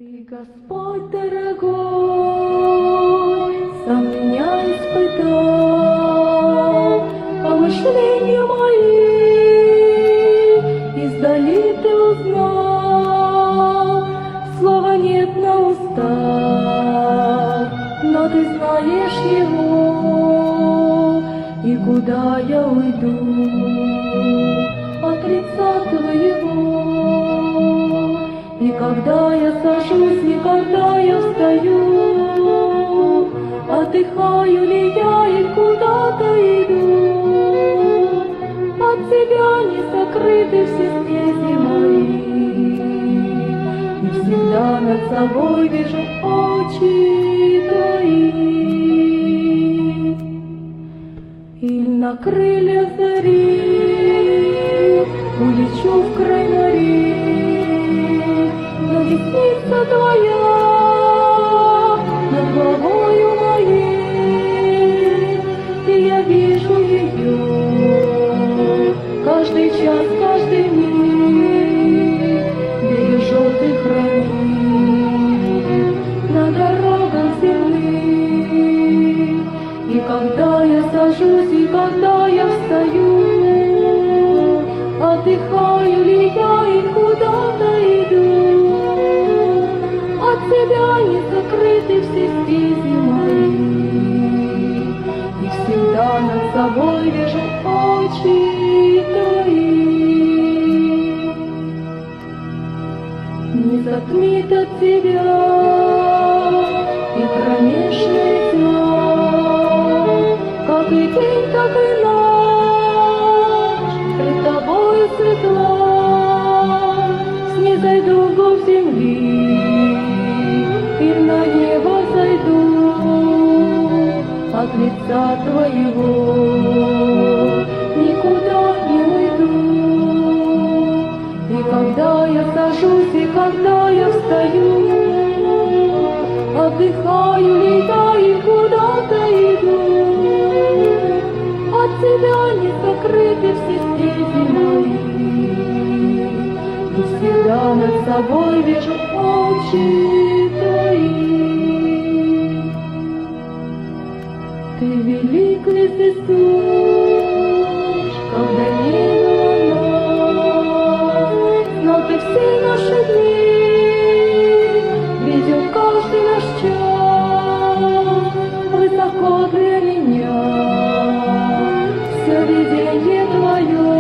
Ты, Господь дорогой, сам меня испытал, помышления мои издали ты узнал, слова нет на устах, но ты знаешь его, и куда я уйду от лица твоего. И когда я сажусь, и когда я встаю, отдыхаю ли я и куда-то иду, от тебя не сокрыты все стези мои, и всегда над собой вижу очи твои. И на крыльях зари улечу в край морей, десница твоя над головою моей, и я вижу ее каждый час, каждый миг, берег желтых хранит на дорогах земных. И когда я сажусь, и когда я встаю, отдыхаю ли я и куда-то иду, от тебя не закрыты все стези мои, и всегда над собой вижу очи твои. Не затмит от тебя и кромешная тьма, как и день, так и ночь пред тобою светла. Снизойду вглубь земли и на небо зайду, от лица твоего никуда не уйду. И когда я сажусь, и когда я встаю, отдыхаю ли я и куда-то иду, от тебя не закрыты все стези мои, и всегда над собой вижу очи твои. Ты велик вездесущ, когда не было нас, знал ты все наши дни, видел каждый наш час, высоко для меня все видение твое,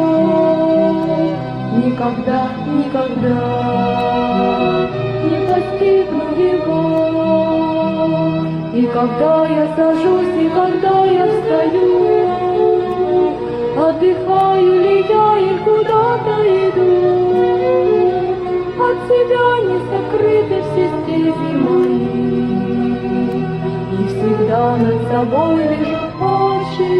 никогда, никогда не постигну его. И когда я сажусь, и когда я встаю, отдыхаю ли я и куда-то иду, от тебя не сокрыты все стези мои, и всегда над собой вижу очи